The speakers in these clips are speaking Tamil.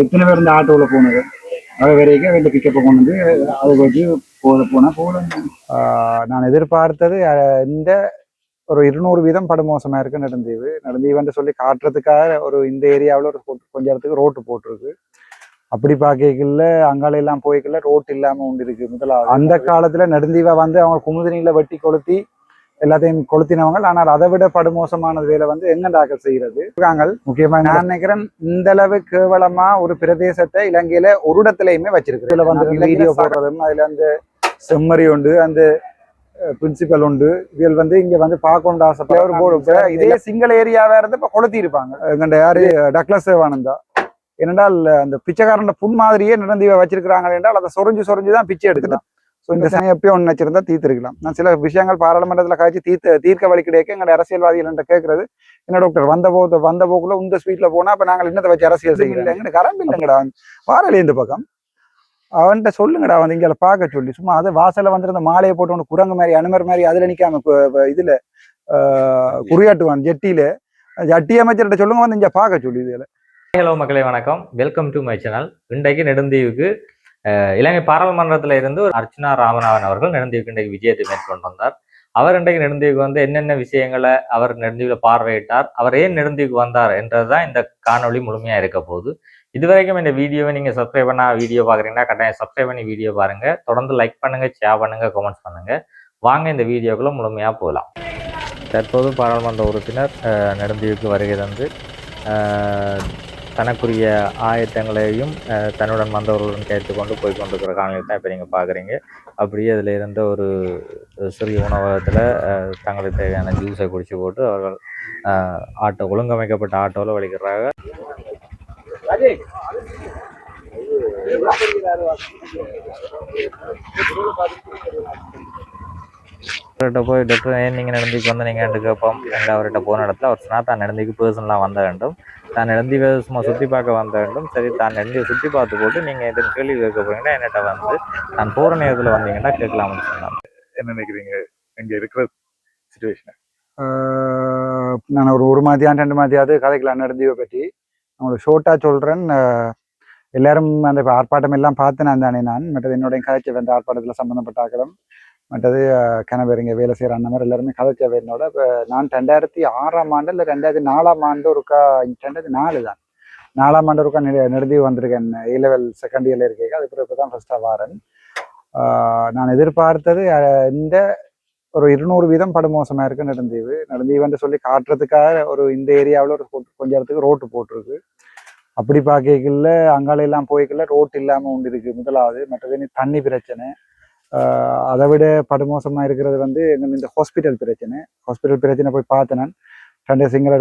எத்தனை பேர் இந்த ஆட்டோவில் போனது அது வரைக்கும் ரெண்டு பிக்கப்பை கொண்டு வந்து அதை வச்சு போனால் நான் எதிர்பார்த்தது இந்த ஒரு 200 வீதம் படுமோசமாக இருக்கு நெடுந்தீவு. நெடுந்தீவுன்னு சொல்லி காட்டுறதுக்காக ஒரு இந்த ஏரியாவில் ஒரு கொஞ்சம் இடத்துக்கு ரோட்டு போட்டிருக்கு. அப்படி பார்க்கல அங்கால எல்லாம் போய்க்கல ரோட் இல்லாமல் உண்டு இருக்கு. முதலாவது அந்த காலத்தில் நெடுந்தீவை வந்து அவங்க குமுதினியில் வெட்டி கொளுத்தி எல்லாத்தையும் கொளுத்தினவங்க. ஆனால் அதை விட படுமோசமானது வேலை வந்து எங்க தாக்கல் செய்யறது நாங்கள் முக்கியமா நான் நினைக்கிறேன் இந்த அளவு கேவலமா ஒரு பிரதேசத்தை இலங்கையில ஒரு இடத்துலயுமே வச்சிருக்கு. இதுல வந்து வீடியோ போடுறதும் அதுல அந்த செம்மறி உண்டு, அந்த பிரின்சிபல் உண்டு. இதில் வந்து இங்க வந்து பார்க்கணும் ஆசைப்பட ஒரு போர்டு இதே சிங்கள ஏரியாவா இருந்து இப்ப கொளுத்தி இருப்பாங்க. எங்கண்ட யாரு டக்ளஸ் தேவானந்தா என்னென்றால் அந்த பிச்சைக்காரன் புண் மாதிரியே நடந்தீவை வச்சிருக்கிறாங்க என்றால் அதை சொரிஞ்சுதான் பிச்சை எடுக்கலாம். ஸோ இந்த சமயம் எப்பயும் ஒன்று நினைச்சிருந்தா தீர்த்திருக்கலாம். நான் சில விஷயங்கள் பாராளுமன்றத்தில் காய்ச்சி தீர்க்க வழி கிடைக்க எங்களோட அரசியல்வாதிகள் என்ற கேட்கறது என்ன டாக்டர் வந்த போக்குள்ள இந்த ஸ்வீட்ல போனா அப்ப நாங்கள் என்னத்தை வச்சு அரசியல் செய்யல எங்களுக்கு கரம்பு இல்லைங்கடா வாரலை இந்த பக்கம் அவன்கிட்ட சொல்லுங்கடா வந்து இங்கே பார்க்க சொல்லி சும்மா அது வாசல்ல வந்துருந்த மாலையை போட்டு ஒன்று குரங்கு மாதிரி அனுமர் மாதிரி அதுல நிக்காம இதுல குறியாட்டுவான் ஜட்டி அமைச்சர்கிட்ட சொல்லுங்க வந்து இங்க பார்க்க சொல்லி இதுல. ஹலோ மக்களே வணக்கம், வெல்கம் டு மை சேனல். இன்றைக்கு நெடுந்தீவுக்கு இலங்கை பாராளுமன்றத்தில் இருந்து ஒரு அர்ச்சனா ராமநாதன் அவர்கள் நெடுந்தீவுக்கு இன்றைக்கு விஜயத்தை மேற்கொண்டு வந்தார். அவர் இன்றைக்கு நெடுந்தீவுக்கு வந்து என்னென்ன விஷயங்களை அவர் நெடுந்தீவில் பார்வையிட்டார், அவர் ஏன் நெடுந்தீவுக்கு வந்தார் என்றதுதான் இந்த காணொலி முழுமையா இருக்க போகுது. இதுவரைக்கும் இந்த வீடியோவை நீங்க சப்ஸ்கிரைப் பண்ணா வீடியோ பாக்குறீங்கன்னா கட்டாயம் சப்ஸ்கிரைப் பண்ணி வீடியோ பாருங்க. தொடர்ந்து லைக் பண்ணுங்க, ஷேர் பண்ணுங்க, கமெண்ட்ஸ் பண்ணுங்க. வாங்க இந்த வீடியோக்குள்ள முழுமையா போகலாம். தற்போது பாராளுமன்ற உறுப்பினர் நெடுந்தீவுக்கு வருகை தந்து தனக்குரிய ஆயத்தங்களையும் தன்னுடன் வந்தவர்களுடன் கேட்டு கொண்டு போய் கொண்டிருக்கிற காணொலி தான் இப்போ நீங்கள் பார்க்குறீங்க. அப்படியே அதில் இருந்த ஒரு சிறிய உணவகத்தில் தங்களுக்கு தேவையான ஜூஸை குடிச்சு போட்டு அவர்கள் ஆட்டோ ஒழுங்கமைக்கப்பட்ட ஆட்டோவில் வலிக்கிறாங்க. அவர்கிட்ட போய் டாக்டர் ஏன் நீங்கள் நடந்துக்கு வந்து நீங்கள் கேட்போம். எங்கள் அவர்கிட்ட போன இடத்துல அவர் சொன்னால் தான் நடந்துக்கு பர்சனலாக வந்த வேண்டும், தான் நடந்தி சும்மா சுற்றி பார்க்க வந்த வேண்டும். சரி, தான் நடந்தி சுற்றி பார்த்து போட்டு நீங்கள் எதுவும் கேள்வி கேட்க போறீங்கன்னா என்கிட்ட வந்து நான் போகிற நேரத்தில் வந்தீங்கன்னா கேட்கலாம்னு சொன்னாங்க. என்ன நினைக்கிறீங்க இங்கே இருக்கிற சிச்சுவேஷன்? நான் ஒரு மாதிரியான 2 மாதிரியாவது கதைக்கலாம் நடந்தீவை பற்றி உங்களுக்கு ஷோர்ட்டாக சொல்கிறேன். எல்லாரும் அந்த ஆர்ப்பாட்டம் எல்லாம் பார்த்து நான் தானே மற்றது என்னுடைய கதைச்ச அந்த ஆர்ப்பாட்டத்தில் சம்மந்தப்பட்ட ஆக்களும் மற்றது கணவர் இங்கே வேலை செய்கிற அந்த மாதிரி எல்லாருமே கதைச்சவை என்னோட. இப்போ நான் 2006ஆம் ஆண்டு இல்லை 2004ஆம் ஆண்டு ஒருக்கா 2004 தான் 4ஆம் ஆண்டு ஒருக்கா நெடுந்தீவு வந்திருக்கேன். A-level செகண்ட் இயரில் இருக்கேன். அது இப்போ தான் ஃபர்ஸ்ட்டாக வாரன். நான் எதிர்பார்த்தது இந்த ஒரு 200 வீதம் படுமோசமாக இருக்கு நெடுந்தீவுன்னு சொல்லி காட்டுறதுக்காக ஒரு இந்த ஏரியாவில் ஒரு கொஞ்சம் இடத்துக்கு ரோட்டு போட்டிருக்கு. அப்படி பார்க்கல அங்கால எல்லாம் போய்க்கல ரோட் இல்லாமல் உண்டு இருக்கு. முதலாவது மற்றது தண்ணி பிரச்சனை. அதை விட படுமோசமாக இருக்கிறது வந்து இந்த ஹாஸ்பிட்டல் பிரச்சனை போய் பார்த்தேன். நான் 2 சிங்கள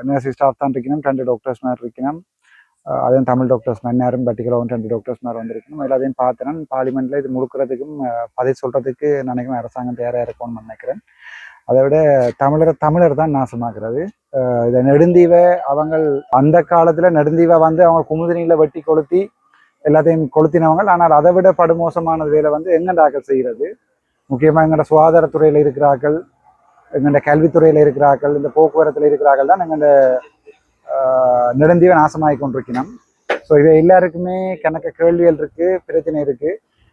நர்சிங் ஸ்டாஃப் தான் இருக்கணும், 2 டாக்டர்ஸ் மாதிரி இருக்கணும். அதையும் தமிழ் டாக்டர்ஸ் மாதிரி நேரம் பர்டிகுலராகவும் 2 டாக்டர்ஸ் மாதிரி வந்திருக்கணும். எல்லாத்தையும் பார்த்தேன். பார்லிமெண்ட்ல இது முழுக்கிறதுக்கும் பதில் சொல்றதுக்கு நினைக்கிறேன் அரசாங்கம் தயாராக இருக்கும்னு நினைக்கிறேன். அதை விட தமிழர் தான் நாசமாக்குறது. இதை நெடுந்தீவை அவங்க அந்த காலத்துல நெடுந்தீவை வந்து அவங்க குமுதினியில வெட்டி கொளுத்தி எல்லாத்தையும் கொளுத்தினவங்க. ஆனால் அதை விட படுமோசமானது வேலை வந்து எங்க தாக்கல் செய்யறது. முக்கியமா எங்கள்ட சுகாதாரத்துறையில இருக்கிறார்கள், எங்கள்ட கல்வித்துறையில இருக்கிறார்கள், இந்த போக்குவரத்துல இருக்கிறார்கள் தான் எங்கள்ட நெடுந்தீவை நாசமாகி கொண்டிருக்கணும். ஸோ இதை எல்லாருக்குமே கணக்க கேள்விகள் இருக்கு, பிரச்சனை இருக்கு.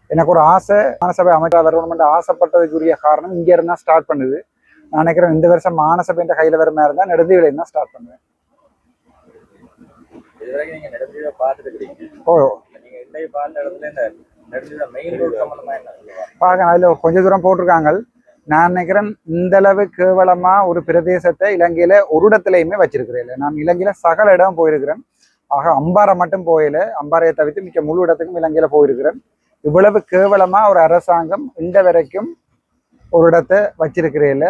எனக்கு ஒரு ஆசை, மாநசபை அமைச்சராக வரணும்னு ஆசைப்பட்டதுக்குரிய காரணம் இங்க இருந்தா ஸ்டார்ட் பண்ணுது. நான் நினைக்கிறேன் இந்த வருஷம் மாநசபை கையில வர மாதிரி இருந்தா நெடுந்தீவில இருந்தா ஸ்டார்ட் பண்ணுவேன். அதுல கொஞ்ச தூரம் போட்டிருக்காங்க. நான் நினைக்கிறேன் இந்த அளவு கேவலமா ஒரு பிரதேசத்தை இலங்கையில ஒரு இடத்துலயுமே வச்சிருக்கிறேன். நான் இலங்கையில சகல இடம் போயிருக்கிறேன். ஆக அம்பாறை மட்டும் போயில, அம்பாறையை தவிர்த்து மிக்க முழு இடத்துக்கும் இலங்கையில போயிருக்கிறேன். இவ்வளவு கேவலமா ஒரு அரசாங்கம் இந்த வரைக்கும் ஒரு இடத்தை வச்சிருக்கிறேன்.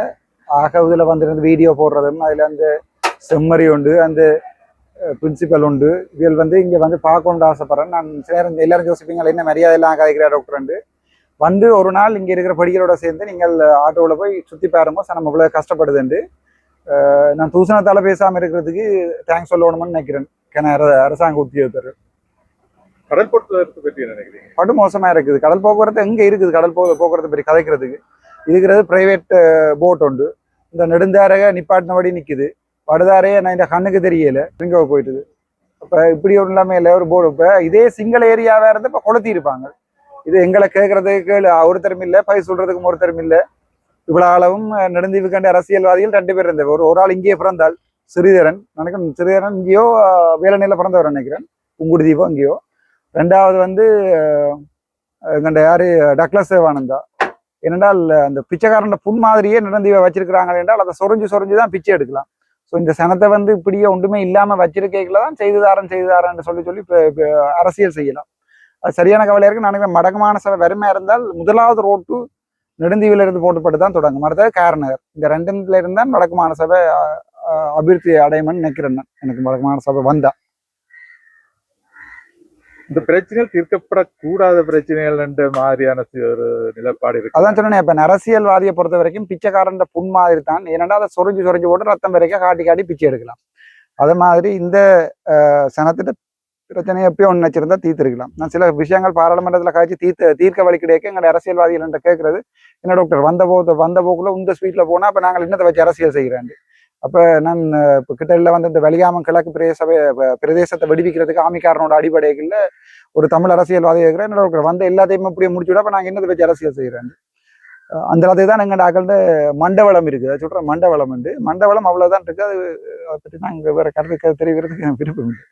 ஆக இதுல வந்து வீடியோ போடுறதும் அதுல அந்த செம்மறி உண்டு, அந்த பிரின்சிபல் உண்டு. இதில் வந்து இங்கே வந்து பார்க்கணுன்னு ஆசைப்படுறேன். நான் சேரம் எல்லாரும் யோசிப்பீங்க என்ன மரியாதை எல்லாம் கதைக்கிறார் டாக்டர் வந்து ஒரு நாள் இங்கே இருக்கிற படிகளோட சேர்ந்து நீங்கள் ஆட்டோவில் போய் சுற்றி பாருங்க. சார் நம்ம இவ்வளோ கஷ்டப்படுதுண்டு. நான் தூசணத்தால் பேசாமல் இருக்கிறதுக்கு தேங்க்ஸ் சொல்லணும்னு நினைக்கிறேன். அரசாங்க உத்தியோகத்தர். கடல் போக்குவரத்து பற்றி நினைக்கிறீங்க? படு மோசமாக இருக்குது. கடல் போக்குவரத்து எங்கே இருக்குது? கடல் போக்குவரத்து பற்றி கதைக்கிறதுக்கு இருக்கிறது பிரைவேட் போட் உண்டு. இந்த நெடுந்தாரக நிப்பாட்டினபடி நிற்குது. படுதாரையே நான் இந்த கண்ணுக்கு தெரியல. எங்க போயிட்டுது இப்போ இப்படி ஒரு நிலைமையில ஒரு போர்டு இப்போ இதே சிங்கள ஏரியாவே இருந்து இப்போ கொளுத்தி இருப்பாங்க. இது எங்களை கேட்கறதுக்கு ஒருத்தரும் இல்லை, பை சொல்றதுக்கும் ஒருத்தரும் இல்லை. இவ்வளவு அளவும் நெடுந்தீவு கண்ட அரசியல்வாதிகள் 2 பேர் இருந்தவர். ஒரு ஆள் இங்கேயே பிறந்தாள், ஸ்ரீதரன். நினைக்கிறேன் ஸ்ரீதரன் இங்கேயோ வேலனையில பிறந்தவர் நினைக்கிறேன், புங்குடு தீபம் இங்கேயோ. 2வது வந்து எங்கண்ட யாரு டக்ளஸ் தேவானந்தா. ஏனென்றால் அந்த பிச்சைக்காரன் புண் மாதிரியே நெடுந்தீவை வச்சிருக்கிறாங்க என்றால் அதை சொரிஞ்சு தான் பிச்சை எடுக்கலாம். ஸோ இந்த சனத்தை வந்து இப்படியே ஒன்றுமே இல்லாம வச்சிருக்கீங்களா தான் செய்துதாரன்னு சொல்லி அரசியல் செய்யலாம். அது சரியான கவலையா இருக்கு. நான் மடக்கமான சபை வறுமையா இருந்தால் முதலாவது ரோட்டு நெடுந்தீவில இருந்து போட்டுப்பட்டு தான் தொடங்கும். அடுத்தது காரநகர். இந்த 2 இருந்தால் வடக்கு மாநசபை அபிவிருத்தி அடையணும்னு நினைக்கிறேன். எனக்கு வடக்கு மாநசபை வந்தா இந்த பிரச்சனைகள் தீர்க்கப்படக்கூடாத பிரச்சனைகள் என்ற மாதிரியான ஒரு நிலப்பாடு இருக்கு. அதான் சொன்னேன். இப்ப அரசியல்வாதியை பொறுத்த வரைக்கும் பிச்சைக்காரன் புண் மாதிரி தான். ஏன்னா அதை சொரிஞ்சு போட்டு ரத்தம் வரைக்கும் காட்டி பிச்சை எடுக்கலாம். அது மாதிரி இந்த சனத்திட்ட பிரச்சனையை எப்பயும் ஒன்று வச்சிருந்தா தீர்த்திருக்கலாம். நான் சில விஷயங்கள் பாராளுமன்றத்தில் காய்ச்சி தீர்க்க வழி கிடைக்க எங்களுடைய அரசியல்வாதிகள் என்ற கேட்கறது, என்ன டாக்டர் வந்த போக்குள்ள இந்த ஸ்வீட்ல போனா அப்ப நாங்கள் இன்னத்தை வச்சு அரசியல் செய்கிறேன். அப்ப நான் இப்போ கிட்டல வந்து இந்த வெளியாமம் கிழக்கு பிரதேசத்தை விடுவிக்கிறதுக்கு ஆமிக்காரனோட அடிப்படைகளில் ஒரு தமிழ் அரசியல்வாதி இருக்கிறேன். என்ன டாக்டர் வந்த எல்லாத்தையுமே இப்படியே முடிச்சுவிட அப்ப நாங்கள் இன்னத்தை வச்சு அரசியல் செய்கிறேன். அந்த எல்லாத்தையும் தான் எங்கள் ஆக்கள்கிட்ட மண்டவளம் இருக்குது. அது சொல்றேன் மண்டவளம் உண்டு. மண்டவளம் அவ்வளவுதான் இருக்கு. அதை பற்றி நாங்கள் வேற கருத்து தெரிவிக்கிறதுக்கு விருப்பம் இல்லை.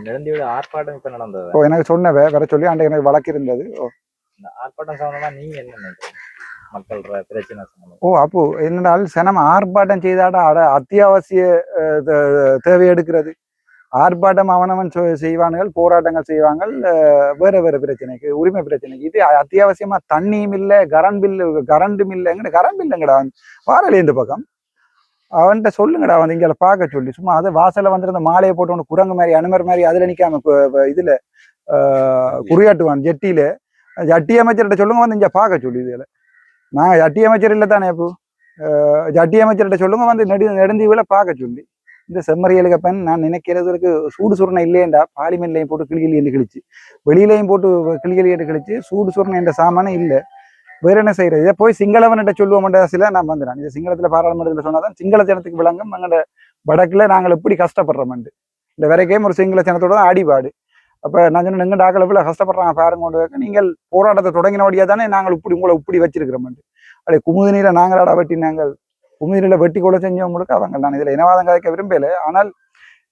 நெடுந்தீவோட ஆர்ப்பாட்டம் இப்ப நடந்தது. ஓ, எனக்கு சொன்னவ வேற சொல்லி அன்றைக்கு எனக்கு வழக்கு இருந்தது. இந்த ஆர்ப்பாட்டம் சம்பந்தமா நீங்க என்ன நினைக்கிறீங்க? மக்கள் பிரச்சனை சம்பந்தமா. ஓ, அப்போ என்னடால் சனம் ஆர்ப்பாட்டம் செய்தாடா அத்தியாவசிய தேவை எடுக்கிறது. ஆர்ப்பாட்டம் அவனவன் செய்வானுகள், போராட்டங்கள் செய்வாங்க வேற வேற பிரச்சனைக்கு, உரிமை பிரச்சனைக்கு. இது அத்தியாவசியமா தண்ணியும் இல்லை, கரண்டும் இல்லைங்கடா. கரண்ட் இல்லைங்கடா வாரல இந்த பக்கம். அவன்கிட்ட சொல்லுங்கடா வந்து இங்கே பார்க்க சொல்லி. சும்மா அது வாசல்ல வந்துருந்த மாலையை போட்டு ஒன்று குரங்கு மாதிரி அனுமர் மாதிரி அதுல நிக்காம இதுல குறியாட்டுவான் ஜட்டி அமைச்சர்கிட்ட சொல்லுங்க வந்து இங்க பார்க்க சொல்லி. இதுல நான் ஜட்டி அமைச்சர் இல்லை தானே. இப்போ ஜட்டி அமைச்சர்கிட்ட சொல்லுங்க வந்து நெடுந்தீவுல பார்க்க சொல்லி. இந்த செம்மறியலுக்கு பெண் நான் நினைக்கிறதுக்கு சூடு சுரணை இல்லையேண்டா. பாலிமெண்ட்லையும் போட்டு கிளிகளி என்று கிழிச்சு, வெளியிலையும் போட்டு கிளிகளி என்று கிழிச்சு, சூடு சுரணை என்ற சாமானம் இல்லை. வேற என்ன செய்யறது? இதை போய் சிங்களவன்கிட்ட சொல்லுவோம் சில நான் வந்துடுறேன். இது சிங்களத்துல பாராளுமன்றத்தில் சொன்னாதான் சிங்கள ஜனத்துக்கு விளங்கும். எங்களோட வடக்குல நாங்கள் எப்படி கஷ்டப்படுறோம். இந்த வரைக்கும் ஒரு சிங்கள ஜனத்தோட தான் அடிபாடு. அப்ப நான் சொன்ன எங்க டாக்கள் எவ்வளவு கஷ்டப்படுறாங்க பாருங்க கொண்டு. நீங்கள் போராட்டத்தை தொடங்கினபடியா தானே நாங்கள் உங்களை இப்படி வச்சிருக்கிறோம். அப்படியே குமுதினியில நாங்களாட வெட்டி நாங்கள் குமுதினியில வெட்டி கொலை செஞ்சவங்களுக்கு அவங்க நான் இதுல இனவாதம் கதைக்க விரும்பல. ஆனால்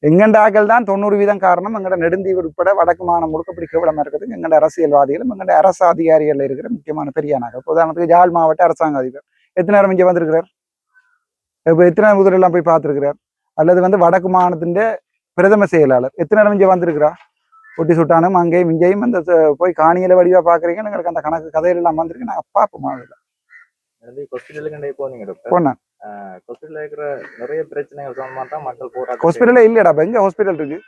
எங்கண்டாக்கள் தான் 90% காரணம். எங்கட நெடுந்தீவு உட்பட வடக்கு மாநிலம் முழுக்க இப்படி கேவலமா இருக்கிறதுக்கு எங்கட அரசியல்வாதிகளும் எங்கட அரசு அதிகாரிகள் இருக்கிற முக்கியமான பெரியானாக. உதாரணத்துக்கு யாழ் மாவட்ட அரசாங்க அதிபர் எத்தனை நேரம் இங்கே வந்திருக்கிறார்? இப்போ எத்தனை முதலெல்லாம் போய் பார்த்துருக்கிறார்? அல்லது வந்து வடக்கு மாநிலத்தின் பிரதம செயலாளர் எத்தனை நேரம் இங்கே வந்திருக்கிறா? ஒட்டி சுட்டானும் அங்கேயும் இங்கேயும் அந்த போய் காணியில வடிவா பாக்குறீங்க. எங்களுக்கு அந்த கணக்கு கதையில எல்லாம் வந்திருக்கு. நாங்கள் பார்ப்போம். போனேன். ஹாஸ்பிட்டல்ல இருக்கிற நிறைய பிரச்சனைகள் சம்பந்தமா தான் மக்கள் போராட்டம். ஹாஸ்பிட்டலே இல்லையடா. எங்க ஹாஸ்பிட்டல் இருக்கு?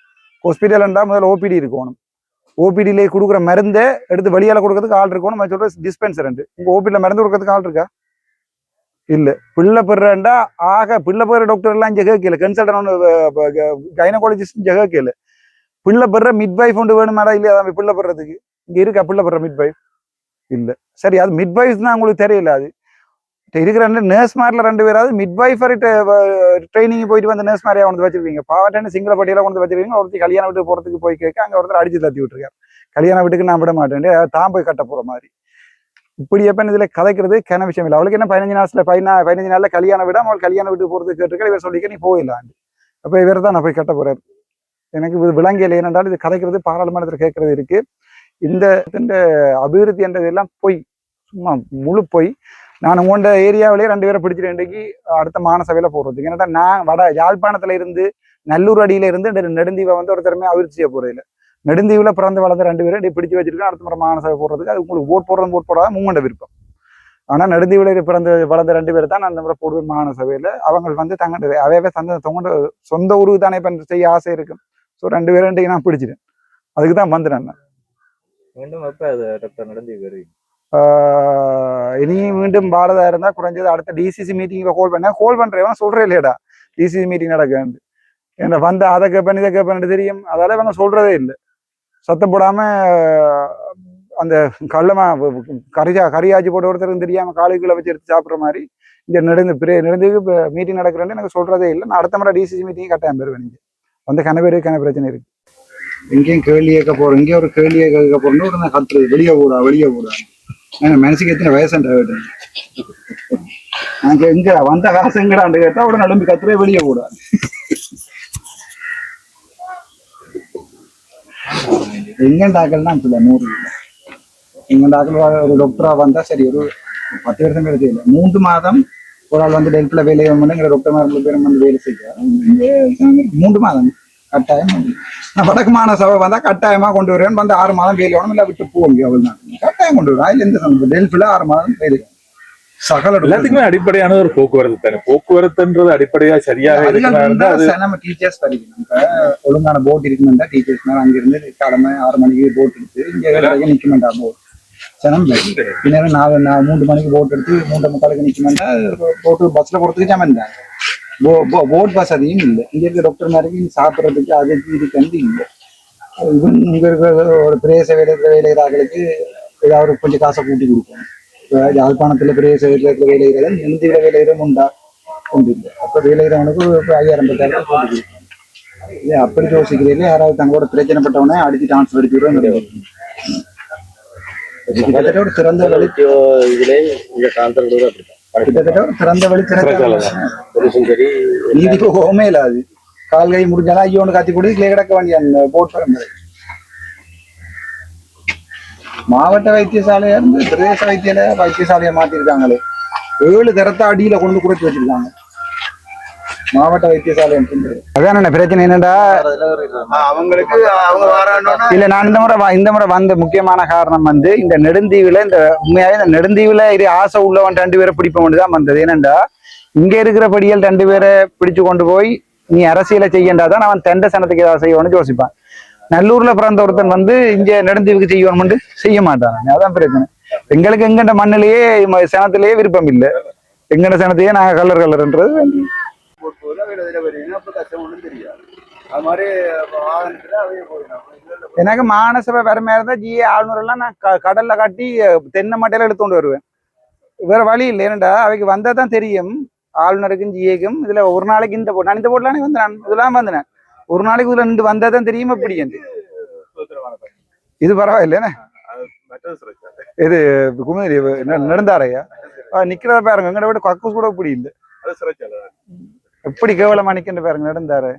ஹாஸ்பிட்டல்ன்றா முதல்ல ஓபிடி இருக்கணும். ஓபிடியிலே கொடுக்குற மருந்தை எடுத்து வெளியால கொடுக்கறதுக்கு ஆள் இருக்கணும். சொல்ற டிஸ்பென்சர் உங்க ஓபிடியில மருந்து கொடுக்கறதுக்கு ஆள் இருக்கா? இல்ல. பிள்ளை பெறண்டா பிள்ளை பெற டாக்டர் எல்லாம் இங்க கேட்கல. கன்சல்டன் கைனகாலஜிஸ்ட் இங்க கேட்கல. பிள்ளை பெற மிட்வைஃப் ஒன்று வேணுமாடா? இல்லையா? பிள்ளை பெறதுக்கு இங்க இருக்கா? பிள்ளை பெற மிட்வைஃப் இல்ல. சரி, அது மிட்வைஃப் தான் உங்களுக்கு தெரியல. அது இருக்கிற நர்ஸ் மாதிரில 2 பேராது மிட்வைஃபர் ட்ரைனிங் போயிட்டு வந்து நர்ஸ் மாதிரியா கொண்டு வச்சிருக்கீங்க. பாவட்டான சிங்கள பட்டியல கொண்டு வச்சிருக்கீங்க. ஒருத்தர் கல்யாண வீட்டுக்கு போறதுக்கு போய் கேட்க அங்க ஒருத்தர் அடிச்சு தத்தி விட்டுருக்காரு. கல்யாண வீட்டுக்கு நான் விட மாட்டேன், தான் போய் கட்ட போற மாதிரி. இப்படி எப்ப இதுல கதைக்கிறது கன விஷயம் இல்லை. அவளுக்கு என்ன 15 நாள்ல கல்யாணம் விட அவள் கல்யாண வீட்டுக்கு போறதுக்கு கேட்டிருக்கா. இவர் சொல்லிக்க நீ போயிடலாம். அப்ப இவர் தான் நான் போய் கட்ட போறாரு. எனக்கு இது விளங்கியல். ஏனென்றால் இது கதைக்கிறது பாராளுமன்றத்தில் கேட்கறது இருக்கு. இந்த அபிவிருத்தி என்றது எல்லாம் போய் சும்மா முழு போய். நான் உங்களோட ஏரியாவிலேயே 2 பேரை பிடிச்சிட்டு இன்றைக்கு அடுத்த மாநசபையில போடுறதுக்கு. ஏன்னா நான் யாழ்ப்பாணத்துல இருந்து நல்லூர் அடியில இருந்து நெடுந்தீவை வந்து ஒரு திறமையை அபிவிருத்தி செய்ய போறதில்ல. நெடுந்தீவுல பிறந்து வளர்ந்த 2 பேரும் பிடிச்சு வச்சிருக்கேன். அடுத்த முறை மாநசபை போடுறதுக்கு அது உங்களுக்கு ஓட் போடாத உங்களோட விருப்பம். ஆனா நெடுந்தீவுல வளர்ந்த 2 பேர் தான் அந்த முறை போடுவேன் மாநசபையில. அவங்க வந்து தங்கண்டு அவையவே சொந்த உருவு தானே செய்ய ஆசை இருக்கும். ஸோ 2 பேரும் நான் பிடிச்சிட்டேன். அதுக்கு தான் வந்து நான் இனி மீண்டும் பாரதா இருந்தா குறைஞ்சது அடுத்த டிசிசி மீட்டிங்ல கோல் பண்றேன். சொல்றேன் இல்லையடா டிசிசி மீட்டிங் நடக்குது. என்ன வந்த அதை கேட்பேன் இதை கேட்பேன் தெரியும். அதால இவங்க சொல்றதே இல்லை. சத்தம் போடாம அந்த கள்ளமா கரியாச்சி போட்டு ஒருத்தருக்கு தெரியாம காலுக்குள்ள வச்சு எடுத்து சாப்பிட்ற மாதிரி இங்க நெடுந்து மீட்டிங் நடக்கிறேன்னு எனக்கு சொல்றதே இல்லை. நான் அடுத்த முறை டிசிசி மீட்டிங் கட்டாயம் பெறுவேன். வந்து கன பிரச்சனை இருக்கு. எங்கேயும் கேள்வி கேட்க போறோம், இங்கே ஒரு கேள்வி கேட்க போறோம்னு ஒரு கத்துறது வெளியே போடா மனசுக்கு எத்தனை வயசுன்ற அங்க எங்க வந்த காசு எங்கடான்னு கேட்டா ஒரு நலும்பி கத்துறே வெளியே போடா. எங்கண்டாக்கள்னா சொல்ல 100 இல்லை. எங்கண்டாக்கள் ஒரு டாக்டரா வந்தா சரி ஒரு 10 வருஷம் கிடையாது இல்லை, 3 மாதம் ஒரு ஆள் வந்து டெல்ட்ல வேலையை வந்து டாக்டர் மாதிரி பேரும் வந்து வேலை செய்ய 3 மாதம் கட்டாயம். நான் வடக்குமான சபை வந்தா கட்டாயமா கொண்டு வருவேன், வந்து 6 மாதம் வேலை வேணும், இல்லை விட்டு போங்க அவள் தான் கட்டாயம் கொண்டு வருவேன். அதுல எந்த டெல்ட்ல 6 மாதம் வேலை சகல எல்லாத்துக்குமே அடிப்படையான ஒரு போக்குவரத்து தானே. போக்குவரத்துன்றது அடிப்படையா சரியாக நம்ம டீச்சர்ஸ் படிக்கணும். இப்ப ஒழுங்கான போட் இருக்குமெண்டா டீச்சர்ஸ் மேல அங்கிருந்து கடமை 6 மணிக்கு போட் எடுத்து இங்க நிக்கமெண்டா போட் சனம் பின்னர் 3 மணிக்கு போட் எடுத்து 3:45 நிக்கமெண்டா போட்டு பஸ்ல போறதுக்கு சமந்தா போட் பஸ் அதிகம் இல்லை. இங்க இருக்க டாக்டர் மாதிரி சாப்பிட்றதுக்கு அதுக்கு இதுக்கு வந்து இல்லை. இங்க இருக்கிற ஒரு பிரேச வேலைகளுக்கு ஏதாவது கொஞ்சம் காசை கூட்டி கொடுக்கணும். யாழ்ப்பாணத்துல பெரிய இருக்கிற வேலைகளை இந்தியில வேலையிடம் உண்டா கொண்டு இல்லை. அப்ப வேலைகிறவனுக்கு 5000 10,000 போட்டு கொடுக்கணும். அப்படி யோசிக்கிறீங்க. யாராவது தங்களோட பிரச்சனைப்பட்டவனே அடிச்சு டிரான்ஸ்பர் அடிச்சுடுவோம். கிட்டத்தட்ட ஒரு திறந்த வழி கிட்டத்தட்ட ஒரு திறந்த வழி நீதிக்கு போகமே இல்லாது. கால் கை முடிஞ்சாலும் ஐயோன்னு காத்தி கொடுத்து கிளே கிடக்க வேண்டிய அந்த போட் பரம்பரை. மாவட்ட வைத்தியசாலையா இருந்து பிரதேச வைத்தியசாலையை மாத்திருக்காங்களே. 7 தரத்தை அடியில கொண்டு குறைச்சி வச்சிருக்காங்க மாவட்ட வைத்தியசாலை. அதான் பிரச்சனை என்னடா அவங்களுக்கு இல்ல. நான் இந்த முறை வந்த முக்கியமான காரணம் வந்து இந்த நெடுந்தீவுல இந்த உண்மையாவே இந்த நெடுந்தீவுல இது ஆசை உள்ளவன் 2 பேரை பிடிப்போம் தான் வந்தது. ஏனண்டா இங்க இருக்கிற படிகள் 2 பேரை பிடிச்சு கொண்டு போய் நீ அரசியலை செய்யண்டாதான் அவன் தெண்ட சனத்துக்கு ஏதாவது செய்யணும்னு யோசிப்பான். நல்லூர்ல பிறந்த ஒருத்தன் வந்து இங்க நெடுந்தீவுக்கு செய்யணும்னு செய்ய மாட்டான். அதான் பிரச்சனை. எங்களுக்கு எங்கண்ட மண்ணிலேயே சனத்திலேயே விருப்பம் இல்லை. எங்கண்ட சனத்தையே நாங்க கலர்ன்றது எனக்கு மானசபை பெருமையா இருந்தா ஜிஏ ஆளுநர் எல்லாம் நான் கடல்ல கட்டி தென்னை மட்டையில எடுத்துட்டு வருவேன். வேற வழி இல்லை. ஏன்டா அவைக்கு வந்தாதான் தெரியும் ஆளுநருக்கும் ஜிஏக்கும். இதுல ஒரு நாளைக்கு இந்த போட்டு நான் இந்த போட்டுலானே வந்தேன், இதெல்லாம் வந்தேன். ஒரு நாளைக்கு இதுல 2 வந்தாதான் தெரியுமா எப்படி என்று. இது பரவாயில்லைண்ணே. இது குமரி நெடுந்தாரையா நிக்கிறத பாருங்க. எங்கட விட கக்கூஸ் கூட இப்படி இல்லை. எப்படி கேவலமா நிக்கின்ற பாருங்க நெடுந்தாரை.